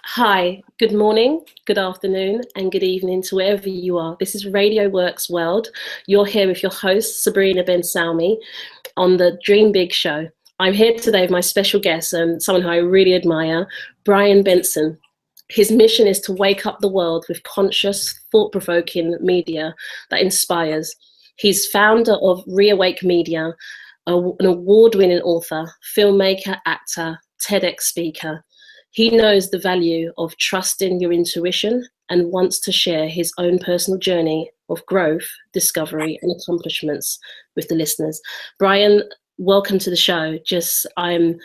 Hi, good morning, good afternoon, and good evening to wherever you are. This is Radio Works World. You're here with your host, Sabrina Salmi, on the Dream Big Show. I'm here today with my special guest, someone who I really admire, Brian Benson. His mission is to wake up the world with conscious, thought-provoking media that inspires. He's founder of Reawake Media, an award-winning author, filmmaker, actor, TEDx speaker. He knows the value of trusting your intuition and wants to share his own personal journey of growth, discovery, and accomplishments with the listeners. Brian, welcome to the show. I'm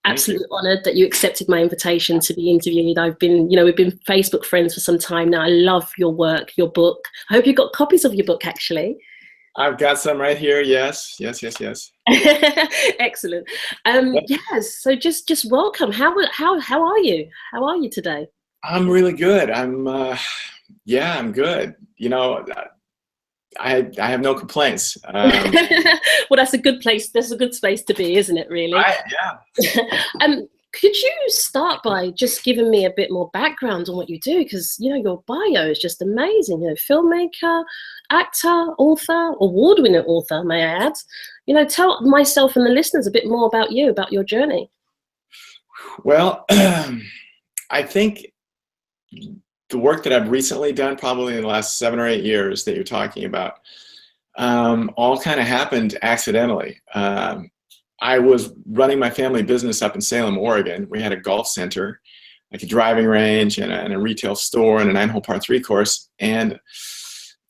absolutely honored that you accepted my invitation to be interviewed. We've been Facebook friends for some time now. I love your work, your book. I hope you got copies of your book, actually. I've got some right here. Yes. Excellent. Yes. So just welcome. How are you? How are you today? I'm really good. I'm good. I have no complaints. Well, that's a good place. That's a good space to be, isn't it? Really. Yeah. Could you start by just giving me a bit more background on what you do? Because your bio is just amazing. Filmmaker, actor, author, award-winning author, may I add. Tell myself and the listeners a bit more about you, about your journey. Well, I think the work that I've recently done, probably in the last 7 or 8 years that you're talking about, all kind of happened accidentally. I was running my family business up in Salem, Oregon. We had a golf center, like a driving range and a retail store and a 9-hole par 3 course. And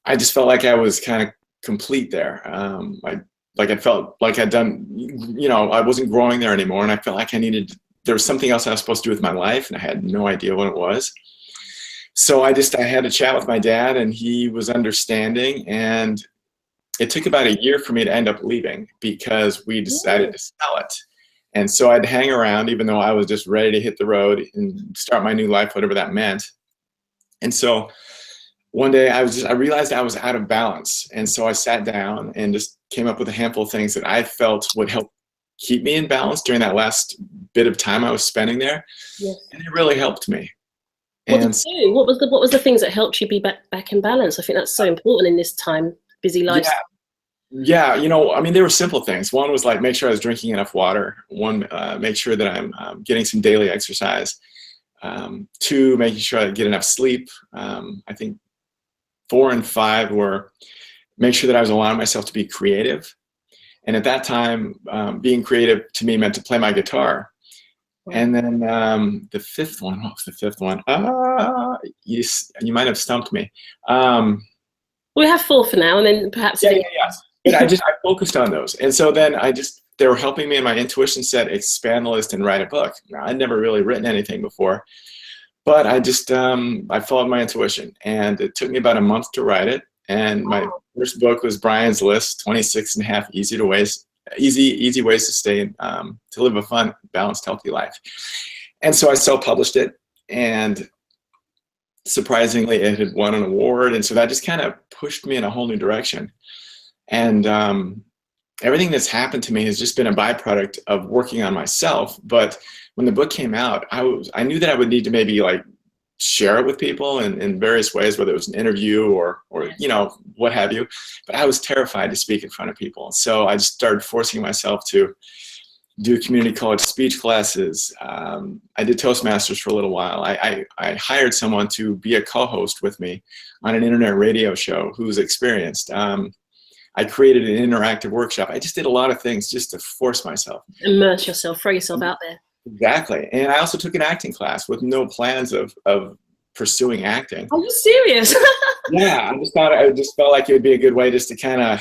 I just felt like I was kind of complete there. I felt like I'd done, I wasn't growing there anymore. And I felt like there was something else I was supposed to do with my life. And I had no idea what it was. So I had a chat with my dad, and he was understanding. And it took about a year for me to end up leaving because we decided to sell it. And so I'd hang around even though I was just ready to hit the road and start my new life, whatever that meant. And so one day I realized I was out of balance. And so I sat down and just came up with a handful of things that I felt would help keep me in balance during that last bit of time I was spending there. Yes. And it really helped me. What was the things that helped you be back in balance? I think that's so important in this time, busy lifestyle. Yeah, there were simple things. One was like make sure I was drinking enough water. One, make sure that I'm getting some daily exercise. 2, making sure I get enough sleep. I think 4 and 5 were make sure that I was allowing myself to be creative. And at that time, being creative to me meant to play my guitar. And then the 5th one, what was the 5th one? You might have stumped me. We have 4 for now, and then perhaps. Yeah. But I focused on those. And so then they were helping me, and my intuition said, expand the list and write a book. Now, I'd never really written anything before, but I followed my intuition, and it took me about a month to write it. And my first book was Brian's List, 26 and a half easy ways to stay to live a fun, balanced, healthy life. And so I self-published it, and surprisingly, it had won an award. And so that just kind of pushed me in a whole new direction. And everything that's happened to me has just been a byproduct of working on myself. But when the book came out, I knew that I would need to maybe share it with people in various ways, whether it was an interview or what have you. But I was terrified to speak in front of people. So I just started forcing myself to do community college speech classes. I did Toastmasters for a little while. I hired someone to be a co-host with me on an internet radio show who's experienced. I created an interactive workshop. I just did a lot of things just to force myself. Immerse yourself, throw yourself out there. Exactly. And I also took an acting class with no plans of pursuing acting. Are you serious? Yeah, I just felt like it would be a good way just to kind of,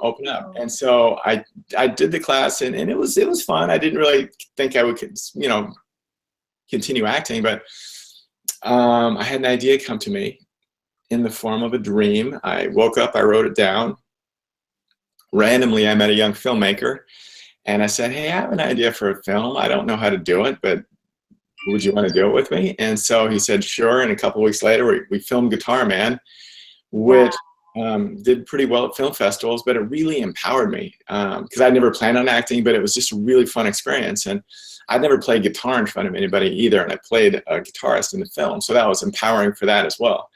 open up. And so I did the class, and it was fun. I didn't really think I would, continue acting, but I had an idea come to me in the form of a dream. I woke up, I wrote it down. Randomly, I met a young filmmaker, and I said, hey, I have an idea for a film. I don't know how to do it, but would you want to do it with me? And so he said, sure. And a couple of weeks later, we filmed Guitar Man, which did pretty well at film festivals, but it really empowered me because I never planned on acting, but it was just a really fun experience. And I'd never played guitar in front of anybody either, and I played a guitarist in the film, so that was empowering for that as well.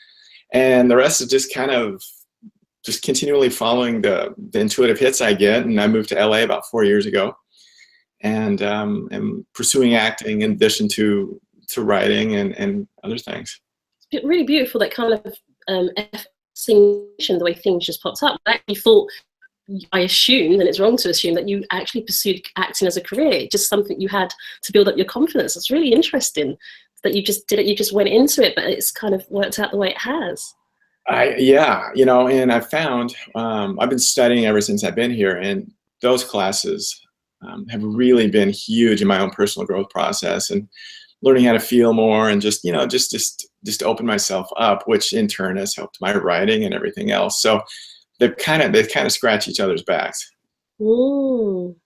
And the rest is just kind of just continually following the intuitive hits I get. And I moved to LA about 4 years ago, and am pursuing acting in addition to writing and other things. It's really beautiful, that kind of the way things just popped up. I actually thought, I assumed, and it's wrong to assume, that you actually pursued acting as a career, just something you had to build up your confidence. It's really interesting that you just did it, you just went into it, but it's kind of worked out the way it has. Yeah, you know, and I found, I've been studying ever since I've been here, and those classes have really been huge in my own personal growth process, and learning how to feel more, and just, you know, just open myself up, which in turn has helped my writing and everything else. So they kind of scratch each other's backs. Ooh.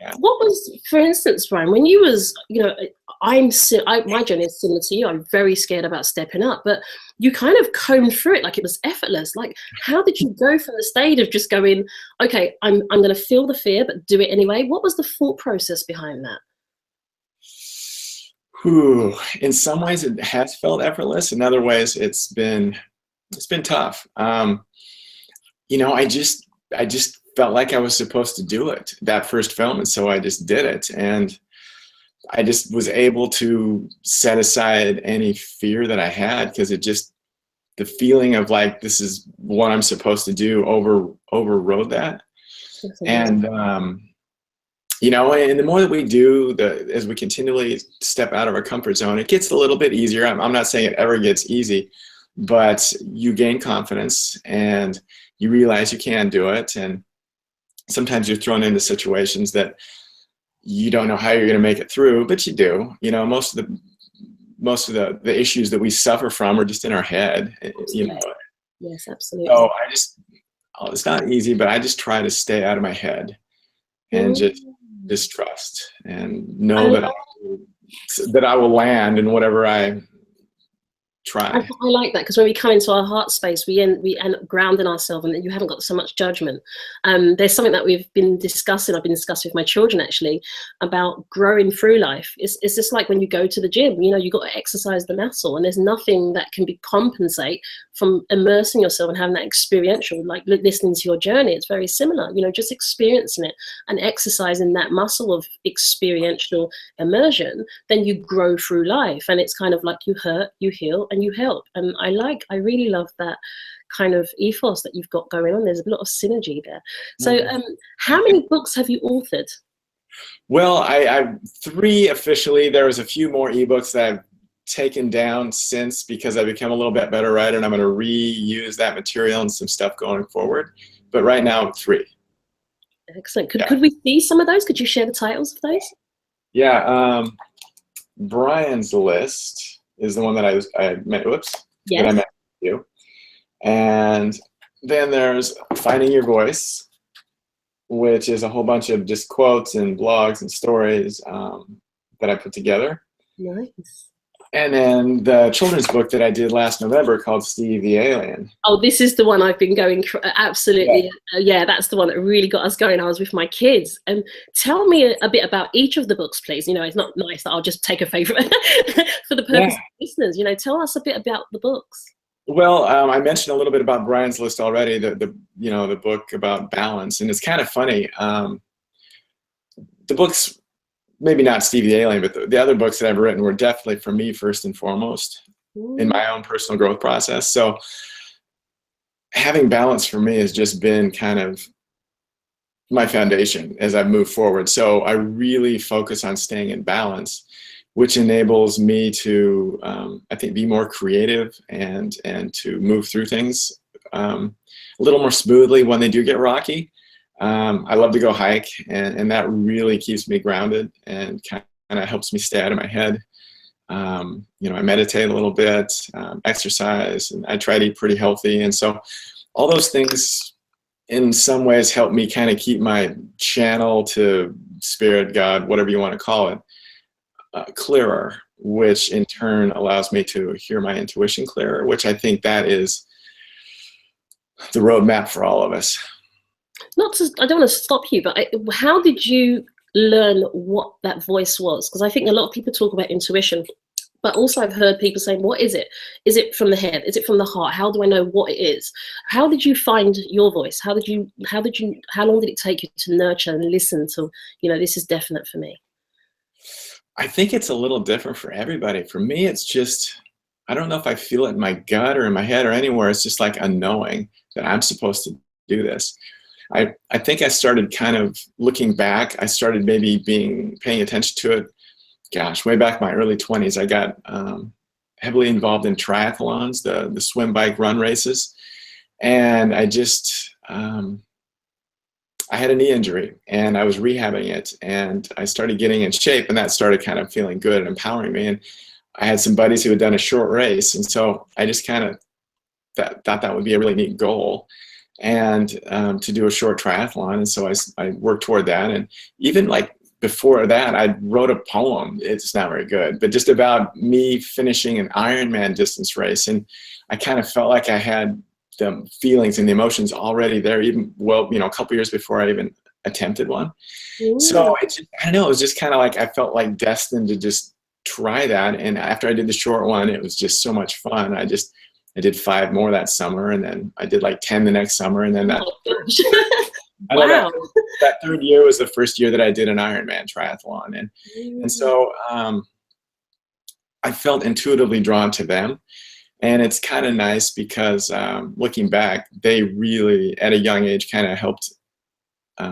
Yeah. What was, for instance, Ryan, when you was, you know, my journey is similar to you. I'm very scared about stepping up, but you kind of combed through it like it was effortless. Like, how did you go from the state of just going, okay, I'm going to feel the fear, but do it anyway? What was the thought process behind that? Whew. In some ways, it has felt effortless. In other ways, it's been tough. You know, I just felt like I was supposed to do it, that first film, and so I just did it. And I just was able to set aside any fear that I had, because it just, the feeling of like, this is what I'm supposed to do, overrode that. And you know, and the more that we do, as we continually step out of our comfort zone, it gets a little bit easier. I'm not saying it ever gets easy, but you gain confidence and you realize you can do it. And sometimes you're thrown into situations that you don't know how you're going to make it through, but you do. You know, most of the issues that we suffer from are just in our head. You know. Yes, absolutely. So it's not easy, but I just try to stay out of my head and just trust and know that I will land in whatever I try. I like that, because when we come into our heart space, we end up grounding ourselves, and you haven't got so much judgment. There's something that I've been discussing with my children, actually, about growing through life. It's just like when you go to the gym, you know, you've got to exercise the muscle, and there's nothing that can compensate from immersing yourself and having that experiential, like listening to your journey. It's very similar, you know, just experiencing it and exercising that muscle of experiential immersion. Then you grow through life, and it's kind of like you hurt, you heal, and you help. And I really love that kind of ethos that you've got going on. There's a lot of synergy there. So how many books have you authored? Well, I 3 officially. There was a few more ebooks that I've taken down since, because I become a little bit better writer, and I'm going to reuse that material and some stuff going forward. But right now, 3. Excellent. Could we see some of those? Could you share the titles of those? Yeah. Brian's List is the one that I met. Whoops. Yes. That I met you. And then there's Finding Your Voice, which is a whole bunch of just quotes and blogs and stories that I put together. Nice. And then the children's book that I did last November called Steve the Alien. Oh, this is the one I've been going, absolutely. Yeah, that's the one that really got us going. I was with my kids. And tell me a bit about each of the books, please. You know, it's not nice that I'll just take a favorite for the purpose of listeners. You know, tell us a bit about the books. Well, I mentioned a little bit about Brian's List already, the book about balance. And it's kind of funny. The books, maybe not Steve the Alien, but the other books that I've written were definitely for me first and foremost in my own personal growth process. So having balance for me has just been kind of my foundation as I've moved forward. So I really focus on staying in balance, which enables me to, I think, be more creative and to move through things a little more smoothly when they do get rocky. I love to go hike, and that really keeps me grounded and kind of helps me stay out of my head. You know, I meditate a little bit, exercise, and I try to eat pretty healthy. And so all those things in some ways help me kind of keep my channel to spirit, God, whatever you want to call it, clearer, which in turn allows me to hear my intuition clearer, which I think that is the roadmap for all of us. Not to, I don't want to stop you, but how did you learn what that voice was? Because I think a lot of people talk about intuition, but also I've heard people saying, what is it? Is it from the head? Is it from the heart? How do I know what it is? How did you find your voice? How long did it take you to nurture and listen to, this is definite for me? I think it's a little different for everybody. For me, it's just, I don't know if I feel it in my gut or in my head or anywhere. It's just like a knowing that I'm supposed to do this. I think I started kind of looking back. I started maybe paying attention to it. Gosh, way back in my early 20s, I got heavily involved in triathlons, the swim, bike, run races. And I just, I had a knee injury and I was rehabbing it, and I started getting in shape, and that started kind of feeling good and empowering me. And I had some buddies who had done a short race. And so I just kind of thought that would be a really neat goal, and to do a short triathlon. And so I worked toward that. And even like before that, I wrote a poem. It's not very good, but just about me finishing an Ironman distance race. And I kind of felt like I had the feelings and the emotions already there, even, a couple years before I even attempted one. Ooh. So I don't know, it was just kind of like, I felt like destined to just try that. And after I did the short one, it was just so much fun. I did 5 more that summer, and then I did like 10 the next summer, and then that. Wow. That third year was the first year that I did an Ironman triathlon, and so I felt intuitively drawn to them, and it's kind of nice because looking back, they really at a young age kind of helped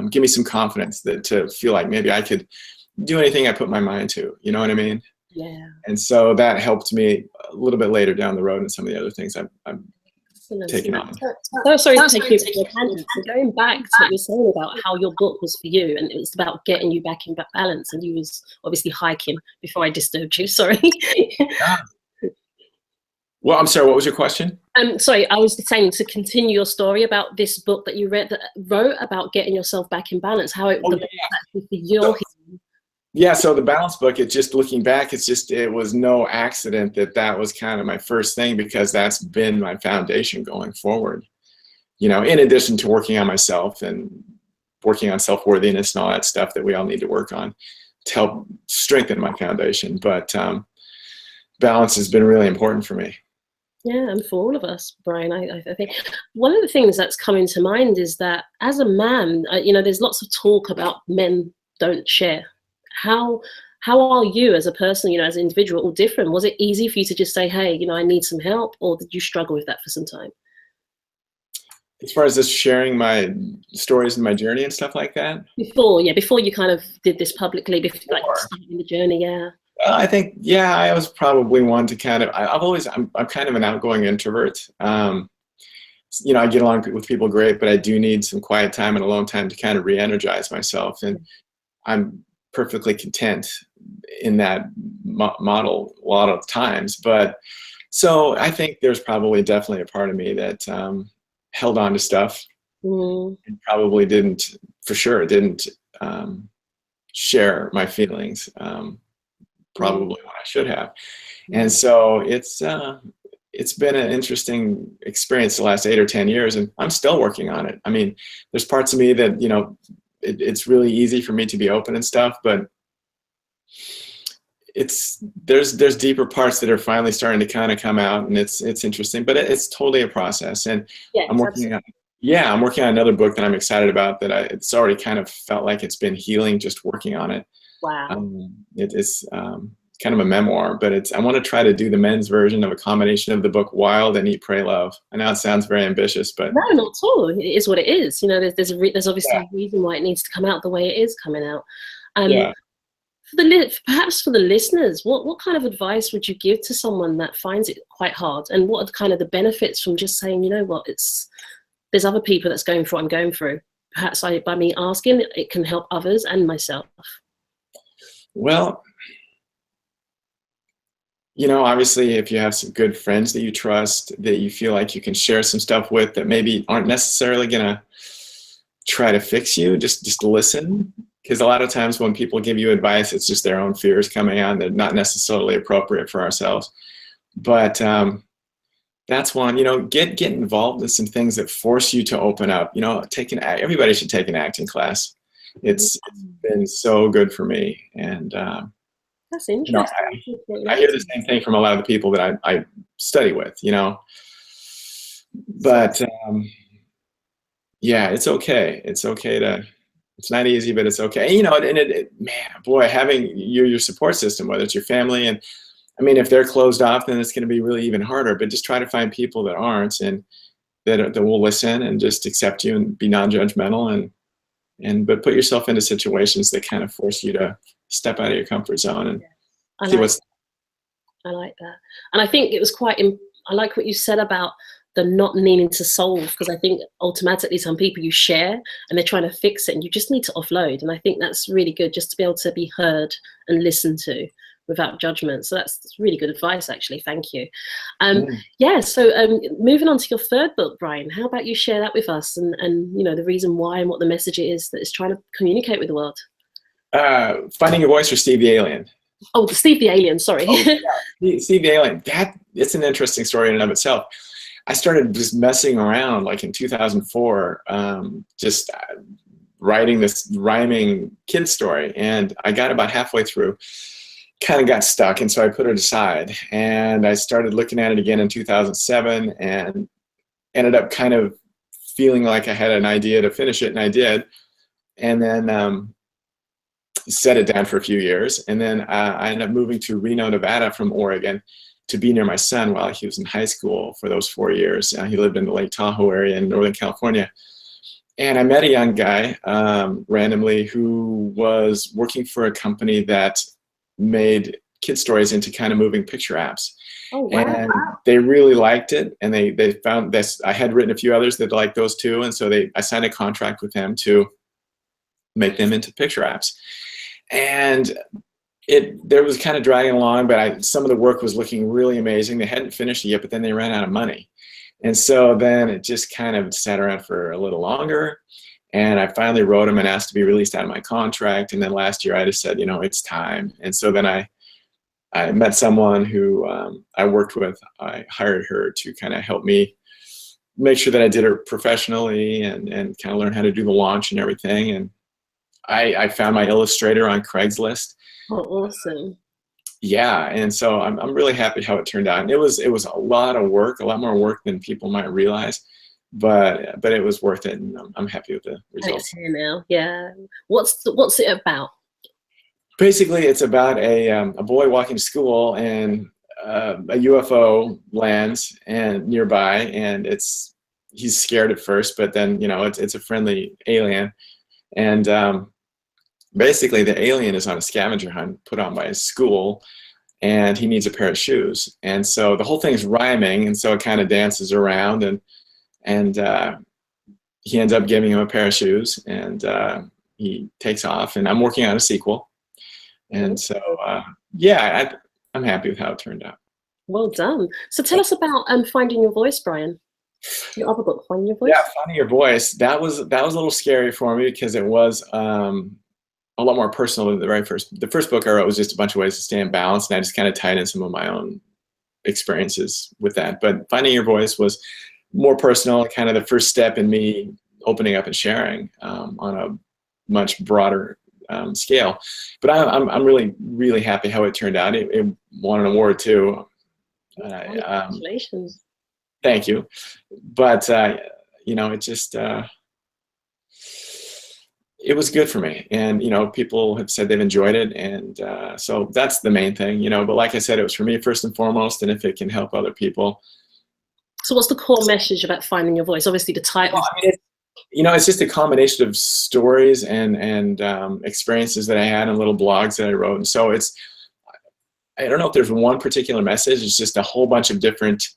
give me some confidence to feel like maybe I could do anything I put my mind to. You know what I mean? Yeah. And so that helped me a little bit later down the road in some of the other things I'm taking on. So sorry to take you for a tangent. So going back to what you were saying about how your book was for you, and it was about getting you back in balance, and you was obviously hiking before I disturbed you. Sorry. Well, I'm sorry. What was your question? Sorry, I was saying to continue your story about this book that you wrote about getting yourself back in balance. How it was actually for your healing. Yeah, so the balance book, it's just looking back, it was no accident that was kind of my first thing, because that's been my foundation going forward. In addition to working on myself and working on self-worthiness and all that stuff that we all need to work on to help strengthen my foundation. But balance has been really important for me. Yeah, and for all of us, Brian, I think one of the things that's coming to mind is that as a man, there's lots of talk about men don't share. How are you as a person, as an individual, all different? Was it easy for you to just say, hey, I need some help, or did you struggle with that for some time? As far as just sharing my stories and my journey and stuff like that? Before you kind of did this publicly, before starting the journey, yeah. I think, I was probably one to kind of, I'm kind of an outgoing introvert. I get along with people great, but I do need some quiet time and alone time to kind of re-energize myself. And I'm perfectly content in that model a lot of times. But so I think there's probably definitely a part of me that held on to stuff and probably didn't share my feelings probably when I should have. And so it's been an interesting experience the last 8 or 10 years, and I'm still working on it. I mean, there's parts of me that, it's really easy for me to be open and stuff, but there's deeper parts that are finally starting to kind of come out, and it's interesting, but it's totally a process. And I'm working on another book that I'm excited about, that it's already kind of felt like it's been healing just working on it. Wow. It's kind of a memoir, but I want to try to do the men's version of a combination of the book Wild and Eat, Pray, Love. I know it sounds very ambitious, but no, not at all. It is what it is. There's obviously a reason why it needs to come out the way it is coming out. Perhaps for the listeners, what kind of advice would you give to someone that finds it quite hard, and what are kind of the benefits from just saying, there's other people that's going through what I'm going through. Perhaps by me asking, it can help others and myself. Well, obviously, if you have some good friends that you trust, that you feel like you can share some stuff with, that maybe aren't necessarily going to try to fix you, just listen. Because a lot of times when people give you advice, it's just their own fears coming out. They're not necessarily appropriate for ourselves. But that's one. You know, get involved in some things that force you to open up. You know, everybody should take an acting class. It's been so good for me, and That's you know, interesting. I hear the same thing from a lot of the people that I study with. You know, but yeah, it's okay. It's okay to. It's not easy, but it's okay. And, you know, and man, boy, having your support system, whether it's your family, and I mean, if they're closed off, then it's going to be really even harder. But just try to find people that aren't, and that will listen and just accept you and be non-judgmental, and but put yourself into situations that kind of force you to step out of your comfort zone and see what's. I like that. And I think it was I like what you said about the not needing to solve, because I think automatically some people you share and they're trying to fix it and you just need to offload. And I think that's really good, just to be able to be heard and listened to without judgment. So that's really good advice, actually. Thank you. Yeah, so moving on to your third book, Brian, how about you share that with us, and you know, the reason why and what the message it is that it's trying to communicate with the world. Finding Your Voice, or Steve the Alien? Oh, Steve the Alien, sorry. Oh, yeah. Steve the Alien, it's an interesting story in and of itself. I started just messing around like in 2004, just writing this rhyming kid story, and I got about halfway through, kind of got stuck, and so I put it aside, and I started looking at it again in 2007, and ended up kind of feeling like I had an idea to finish it, and I did, and then set it down for a few years, and then I ended up moving to Reno, Nevada from Oregon to be near my son while he was in high school for those 4 years. He lived in the Lake Tahoe area in Northern California. And I met a young guy randomly who was working for a company that made kid stories into kind of moving picture apps. Oh, wow. And they really liked it, and they found this. I had written a few others that liked those too, and so I signed a contract with them to make them into picture apps. And there was kind of dragging along, but some of the work was looking really amazing. They hadn't finished it yet, but then they ran out of money. And so then it just kind of sat around for a little longer. And I finally wrote them and asked to be released out of my contract. And then last year I just said, you know, it's time. And so then I met someone who I worked with. I hired her to kind of help me make sure that I did it professionally and kind of learn how to do the launch and everything. And I found my illustrator on Craigslist. Oh, awesome. Yeah, and so I'm really happy how it turned out. And it was a lot of work, a lot more work than people might realize, but it was worth it, and I'm happy with the results. It's here now. Yeah. What's it about? Basically, it's about a boy walking to school, and a UFO lands nearby, and he's scared at first, but then, you know, it's a friendly alien, and basically the alien is on a scavenger hunt put on by his school, and he needs a pair of shoes. And so the whole thing is rhyming, and so it kind of dances around, and he ends up giving him a pair of shoes, and he takes off, and I'm working on a sequel. And so, yeah, I'm happy with how it turned out. Well done. So tell us about Finding Your Voice, Brian. Your other book, Finding Your Voice. Yeah, Finding Your Voice. That was a little scary for me, because it was a lot more personal than the first book I wrote was just a bunch of ways to stay in balance, and I just kind of tied in some of my own experiences with that. But Finding Your Voice was more personal, kind of the first step in me opening up and sharing on a much broader scale. But I'm really, really happy how it turned out. It won an award too. Congratulations. Thank you. But you know, it just it was good for me, and you know, people have said they've enjoyed it, and so that's the main thing, you know. But like I said, it was for me first and foremost, and if it can help other people. So what's the core message about Finding Your Voice? Obviously the title. Well, I mean, you know, it's just a combination of stories and experiences that I had and little blogs that I wrote, and so I don't know if there's one particular message. It's just a whole bunch of different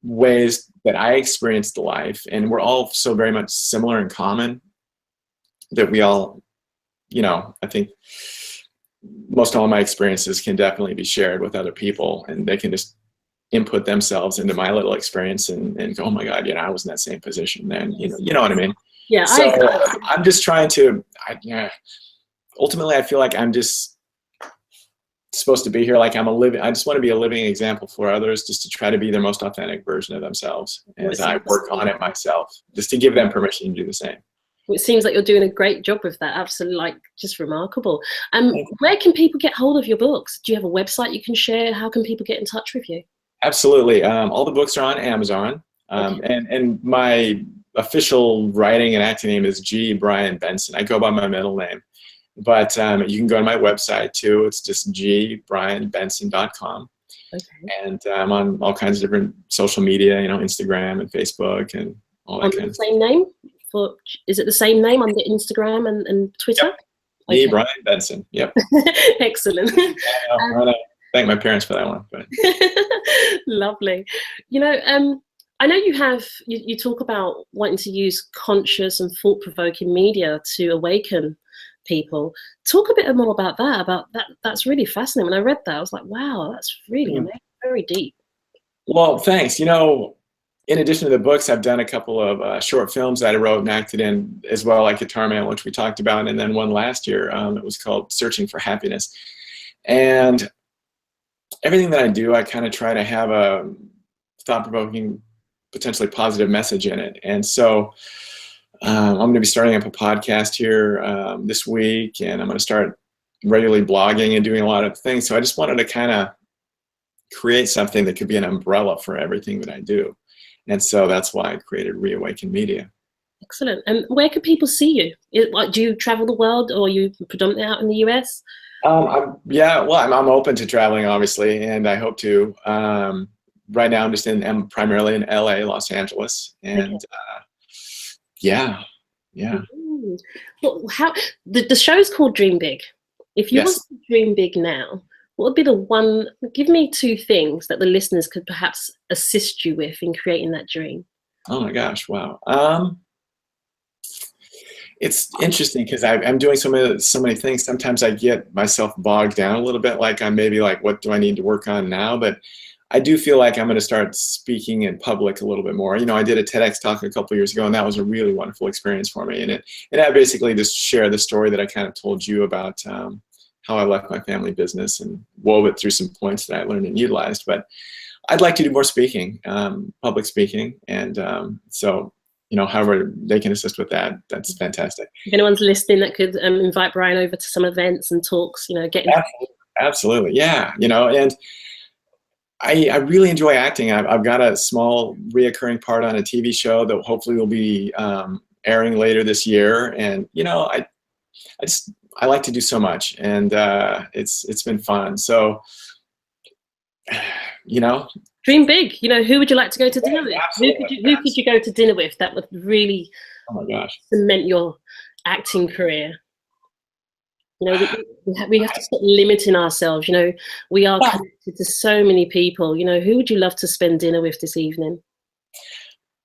ways that I experienced life, and we're all so very much similar in common that we all, you know, I think most all of my experiences can definitely be shared with other people, and they can just input themselves into my little experience and go, oh my God, you know, I was in that same position then, you know what I mean? Yeah. So I'm just trying to, ultimately I feel like I'm just supposed to be here like I just want to be a living example for others, just to try to be their most authentic version of themselves as I work on it myself, just to give them permission to do the same. It seems like you're doing a great job with that. Absolutely, like, just remarkable. Where can people get hold of your books? Do you have a website you can share? How can people get in touch with you? Absolutely. All the books are on Amazon. And my official writing and acting name is G. Brian Benson. I go by my middle name. But you can go to my website too. It's just gbrianbenson.com. And I'm on all kinds of different social media, you know, Instagram and Facebook and all that kind of stuff. Same name? Is it the same name on the Instagram and Twitter? Yep. Me, Brian Benson. Yep. Excellent. I want to thank my parents for that one. But. Lovely. You know, I know you talk about wanting to use conscious and thought-provoking media to awaken people. Talk a bit more about that. That's really fascinating. When I read that, I was like, wow, that's really amazing, very deep. Well, thanks. You know, in addition to the books, I've done a couple of short films that I wrote and acted in as well, like Guitar Man, which we talked about, and then one last year. It was called Searching for Happiness. And everything that I do, I kind of try to have a thought-provoking, potentially positive message in it. And so I'm going to be starting up a podcast here this week, and I'm going to start regularly blogging and doing a lot of things. So I just wanted to kind of create something that could be an umbrella for everything that I do. And so that's why I created Reawaken Media. Excellent. And where can people see you? Do you travel the world, or are you predominantly out in the US? I'm open to traveling, obviously, and I hope to. Right now, I'm primarily in LA, Los Angeles, and yeah. Well, the show's called Dream Big. If you want to dream big now, what would be the one? Give me two things that the listeners could perhaps assist you with in creating that dream. Oh my gosh! Wow. It's interesting because I'm doing so many things. Sometimes I get myself bogged down a little bit, like I'm maybe like, what do I need to work on now? But I do feel like I'm going to start speaking in public a little bit more. You know, I did a TEDx talk a couple of years ago, and that was a really wonderful experience for me. And I basically just share the story that I kind of told you about how I left my family business and wove it through some points that I learned and utilized. But I'd like to do more speaking, public speaking, and so. You know, however they can assist with that, that's fantastic. If anyone's listening that could invite Brian over to some events and talks, you know, Absolutely, yeah. You know, and I really enjoy acting. I've got a small reoccurring part on a TV show that hopefully will be airing later this year. And you know, I like to do so much, and it's been fun. So, you know. Dream big. You know, who would you like to go to dinner with? Who could you go to dinner with that would really cement your acting career? You know, we have to stop limiting ourselves. You know, we are connected to so many people. You know, who would you love to spend dinner with this evening?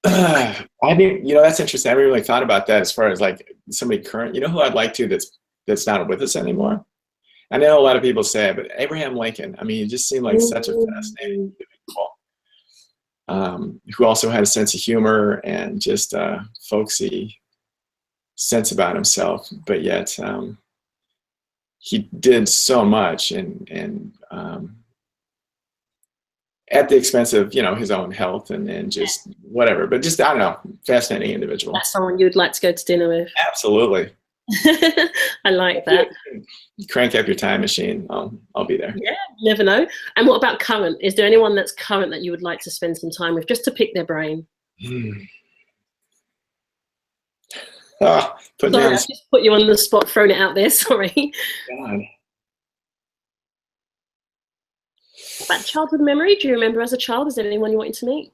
I mean, you know, that's interesting. I haven't really thought about that as far as like somebody current. You know who I'd like to that's not with us anymore? I know a lot of people say it, but Abraham Lincoln. I mean, he just seemed like such a fascinating individual. Who also had a sense of humor and just a folksy sense about himself, but yet he did so much and at the expense of, you know, his own health and just whatever. But just, I don't know, fascinating individual. That's someone you would like to go to dinner with. Absolutely. I like that. Crank up your time machine. I'll be there. Yeah, you never know. And what about current? Is there anyone that's current that you would like to spend some time with, just to pick their brain? Sorry, I just put you on the spot, thrown it out there. Sorry. God. About childhood memory, do you remember as a child? Is there anyone you wanted to meet?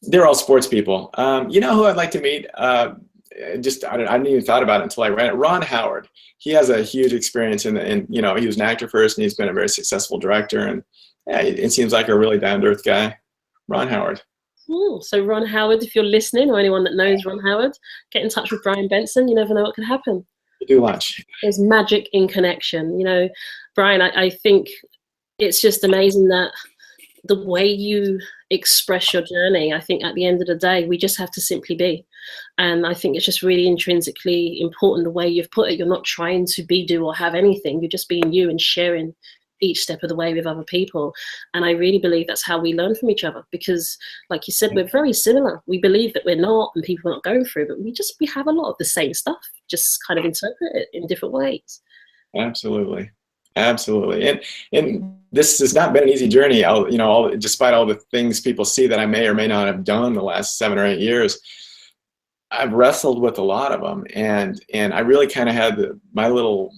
They're all sports people. You know who I'd like to meet? I hadn't even thought about it until I read it. Ron Howard. He has a huge experience in you know, he was an actor first, and he's been a very successful director, and yeah, it seems like a really down-to-earth guy. Ron Howard. So Ron Howard, if you're listening, or anyone that knows Ron Howard, get in touch with Brian Benson. You never know what could happen. Do lunch. There's magic in connection. You know, Brian, I think it's just amazing that the way you express your journey. I think at the end of the day, we just have to simply be. And I think it's just really intrinsically important the way you've put it. You're not trying to be, do, or have anything. You're just being you and sharing each step of the way with other people. And I really believe that's how we learn from each other, because like you said, we're very similar. We believe that we're not, and people are not going through, but we have a lot of the same stuff, just kind of interpret it in different ways. Absolutely. Absolutely. And this has not been an easy journey. Despite all the things people see that I may or may not have done the last 7 or 8 years, I've wrestled with a lot of them. And I really kind of had my little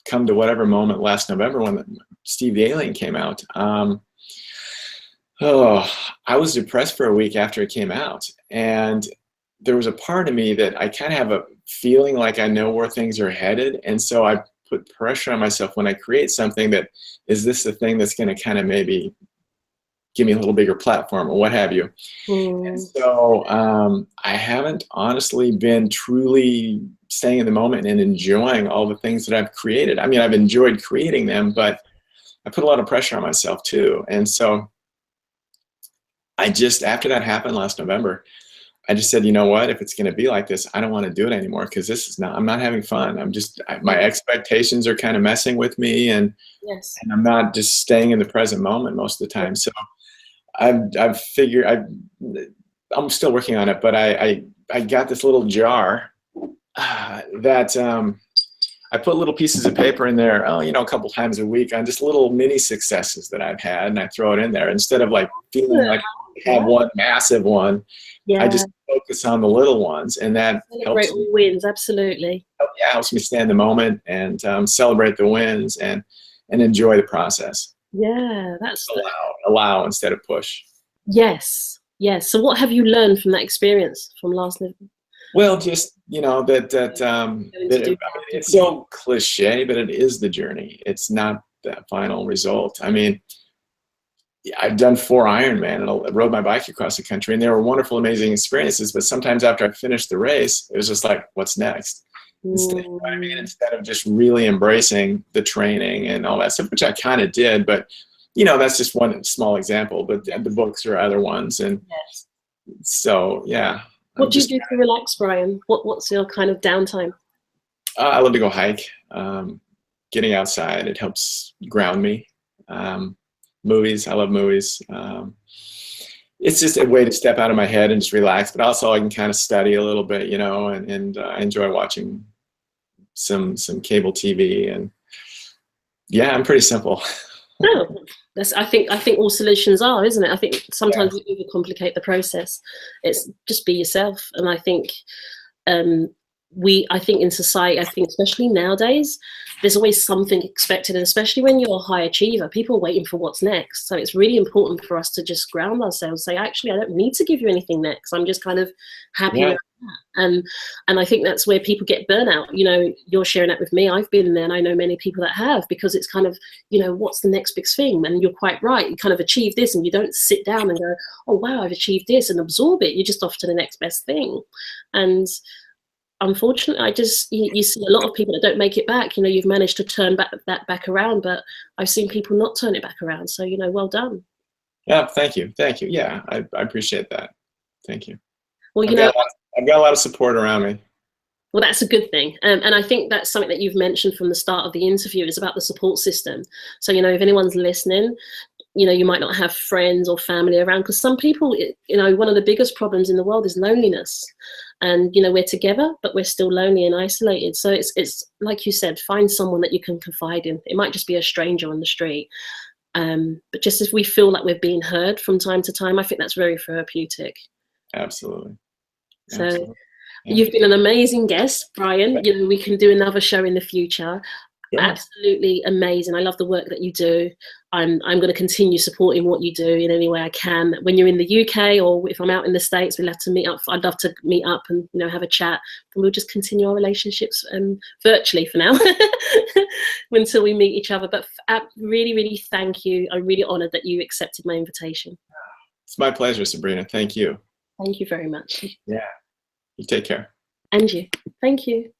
come to whatever moment last November when Steve the Alien came out. I was depressed for a week after it came out. And there was a part of me that I kind of have a feeling like I know where things are headed. And so I put pressure on myself when I create something that, is this the thing that's going to kind of maybe give me a little bigger platform or what have you. And so I haven't honestly been truly staying in the moment and enjoying all the things that I've created. I mean, I've enjoyed creating them, but I put a lot of pressure on myself too. And so I just, after that happened last November, I just said, you know what, if it's going to be like this, I don't want to do it anymore, because I'm not having fun. My expectations are kind of messing with me, and I'm not just staying in the present moment most of the time. So I've figured, I'm still working on it, but I got this little jar that I put little pieces of paper in there, a couple times a week on just little mini successes that I've had, and I throw it in there instead of like feeling like I have one massive one. I just focus on the little ones, and that celebrate all wins. Absolutely. Helps me stay in the moment and celebrate the wins and enjoy the process. Yeah, that's allow instead of push. Yes. So what have you learned from that experience from last November? Well, just that it's so cliche, but it is the journey. It's not the final result. I mean, I've done 4 Ironman, and I rode my bike across the country, and they were wonderful, amazing experiences. But sometimes after I finished the race, it was just like, what's next? Instead of just really embracing the training and all that stuff, which I kind of did, but that's just one small example. But the books are other ones, and so yeah. What do you do to relax, Brian? What's your kind of downtime? I love to go hike. Getting outside, it helps ground me. Movies, I love movies. It's just a way to step out of my head and just relax, but also I can kind of study a little bit, and I enjoy watching some cable TV, and yeah, I'm pretty simple. No, I think all solutions are, isn't it? I think sometimes we overcomplicate the process. It's just be yourself, and I think I think in society, especially nowadays, there's always something expected, and especially when you're a high achiever, people are waiting for what's next. So it's really important for us to just ground ourselves, say, actually, I don't need to give you anything next. I'm just kind of happy where I'm at. And I think that's where people get burnout. You're sharing that with me. I've been there, and I know many people that have, because it's kind of, what's the next big thing? And you're quite right. You kind of achieve this, and you don't sit down and go, oh, wow, I've achieved this, and absorb it. You're just off to the next best thing. And unfortunately, you see a lot of people that don't make it back. You've managed to turn that back around, but I've seen people not turn it back around. So, well done. Yeah, thank you. Yeah, I appreciate that. Thank you. Well, I've got a lot of support around me. Well, that's a good thing. And I think that's something that you've mentioned from the start of the interview, is about the support system. So, if anyone's listening, you might not have friends or family around, because some people, one of the biggest problems in the world is loneliness. And, we're together, but we're still lonely and isolated. So it's like you said, find someone that you can confide in. It might just be a stranger on the street. But just if we feel like we're being heard from time to time, I think that's very therapeutic. Absolutely. So you've been an amazing guest, Brian. We can do another show in the future. Yeah. Absolutely amazing. I love the work that you do. I'm going to continue supporting what you do in any way I can. When you're in the UK, or if I'm out in the States, we'll have to meet up. I'd love to meet up and have a chat, and we'll just continue our relationships virtually for now until we meet each other. But really, really thank you. I'm really honoured that you accepted my invitation. It's my pleasure, Sabrina. Thank you. Thank you very much. Yeah. You take care. And you. Thank you.